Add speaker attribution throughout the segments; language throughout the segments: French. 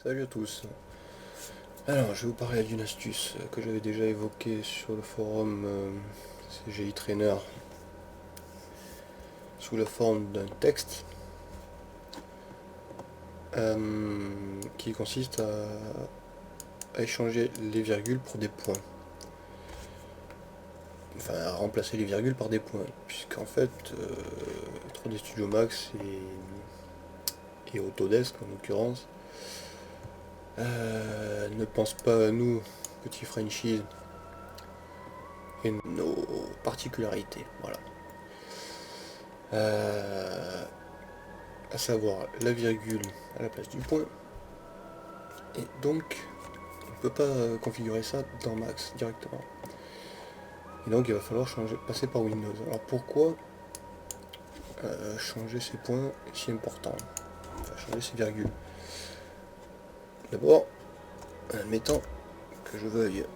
Speaker 1: Salut à tous. Alors, je vais vous parler d'une astuce que j'avais déjà évoquée sur le forum CGI Trainer sous la forme d'un texte qui consiste à échanger les virgules pour des points. Enfin, à remplacer les virgules par des points, puisqu'en fait, 3D Studio Max et Autodesk en l'occurrence ne pensent pas à nous, petits Frenchies, et nos particularités. Voilà. À savoir la virgule à la place du point. Et donc, on ne peut pas configurer ça dans Max directement. Et donc, il va falloir passer par Windows. Alors pourquoi changer ces points si importants? Enfin, changer ces virgules. D'abord, admettant que je veuille.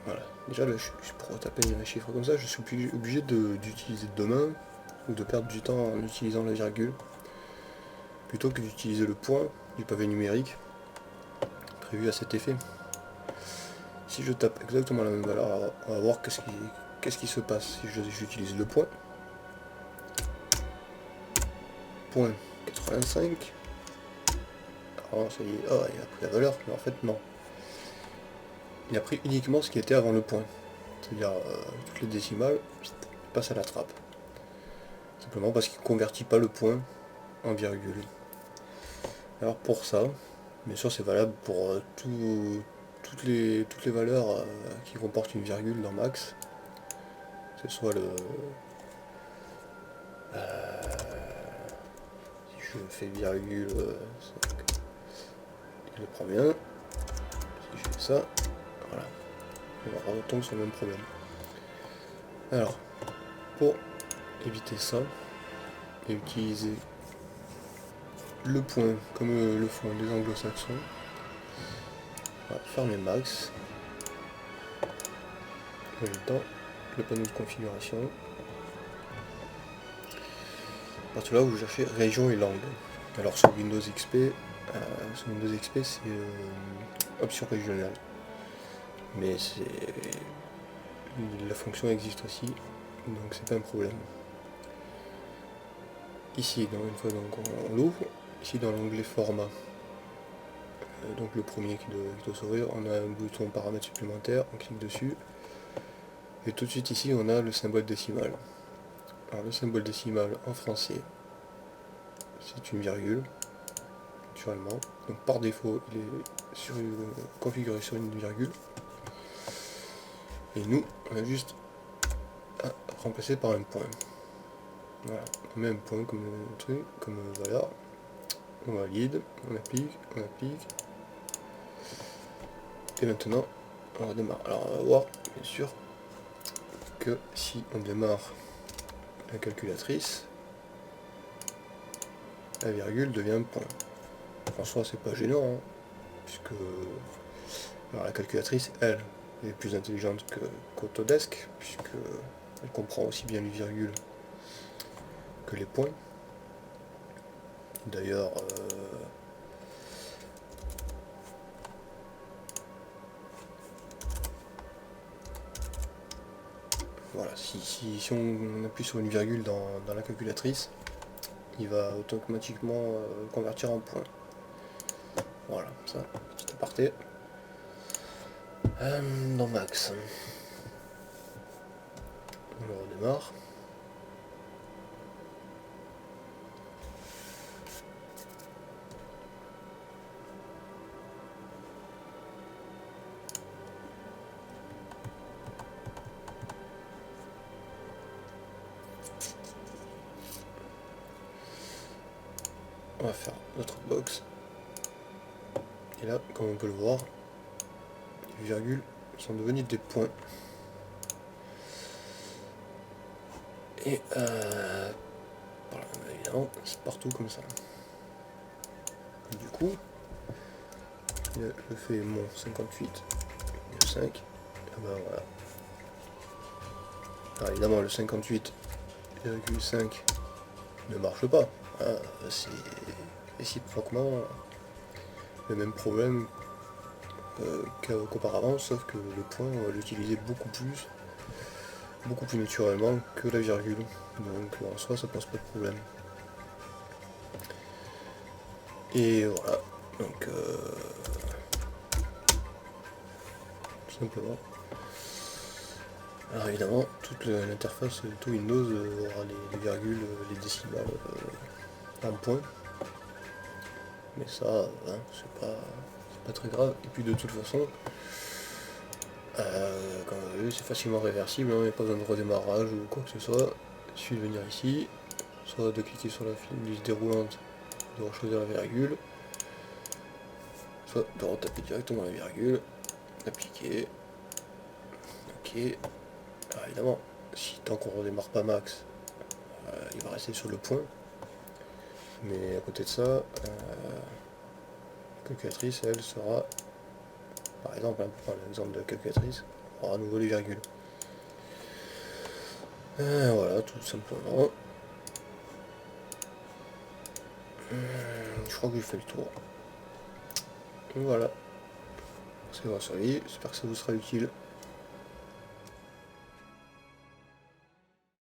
Speaker 1: Voilà. Déjà, là, pour taper un chiffre comme ça, je suis obligé d'utiliser deux mains ou de perdre du temps en utilisant la virgule plutôt que d'utiliser le point du pavé numérique prévu à cet effet. Si je tape exactement la même valeur, on va voir qu'est-ce qui se passe si j'utilise le point. Point 85. Alors ça y est, oh, il a pris la valeur, mais en fait non. Il a pris uniquement ce qui était avant le point. C'est-à-dire toutes les décimales passent à la trappe. Simplement parce qu'il ne convertit pas le point en virgule. Alors pour ça, bien sûr c'est valable pour toutes les valeurs qui comportent une virgule dans Max. Que ce soit si je fais virgule, il le prend bien. Si je fais ça, voilà. On retombe sur le même problème. Alors, pour éviter ça, et utiliser le point comme le font les anglo-saxons, on va fermer Max. Dans le panneau de configuration. À partir de là, vous cherchez région et langue. Alors sur Windows XP, c'est option régionale. Mais la fonction existe aussi, donc c'est pas un problème. Ici, une fois on l'ouvre, ici dans l'onglet format, donc le premier qui doit s'ouvrir, on a un bouton paramètres supplémentaires, on clique dessus, et tout de suite ici on a le symbole décimal. Alors le symbole décimal en français, c'est une virgule, naturellement. Donc par défaut, il est configuré sur une virgule. Et nous, on a juste à remplacer par un point. Voilà, on met un point comme truc, comme valeur. On valide, on applique. Et maintenant, on redémarre. Alors on va voir, bien sûr, que si on démarre la calculatrice, la virgule devient un point. En soi, c'est pas gênant, hein, puisque alors, la calculatrice, elle, est plus intelligente qu'Autodesk, puisque elle comprend aussi bien les virgules que les points. D'ailleurs, voilà, si on appuie sur une virgule dans la calculatrice, il va automatiquement convertir en point. Voilà, ça, petit aparté. Dans Max, on redémarre. On va faire notre box. Et là, comme on peut le voir, les virgules sont devenues des points. Et voilà, évidemment, c'est partout comme ça. Et du coup, je fais mon 58,5. Ah ben voilà. Alors évidemment, le 58,5 ne marche pas. Hein, c'est réciproquement le même problème qu'auparavant, sauf que le point, on va l'utiliser beaucoup plus naturellement que la virgule. Donc en soi, ça pose pas de problème. Et voilà, donc tout simplement. Alors évidemment, toute l'interface tout Windows aura les virgules, les décimales en point. Mais ça, hein, c'est pas très grave. Et puis de toute façon, comme vous avez vu, c'est facilement réversible, hein, il n'y a pas besoin de redémarrage ou quoi que ce soit. Il suffit de venir ici, soit de cliquer sur la liste déroulante, de choisir la virgule, soit de retaper directement la virgule, appliquer, ok. Alors évidemment, si tant qu'on ne redémarre pas max, il va rester sur le point. Mais à côté de ça, la calculatrice, elle sera, par exemple, pour prendre l'exemple de la calculatrice, on aura à nouveau les virgules. Voilà, tout simplement. Je crois que j'ai fait le tour. Voilà. C'est bon, j'espère que ça vous sera utile.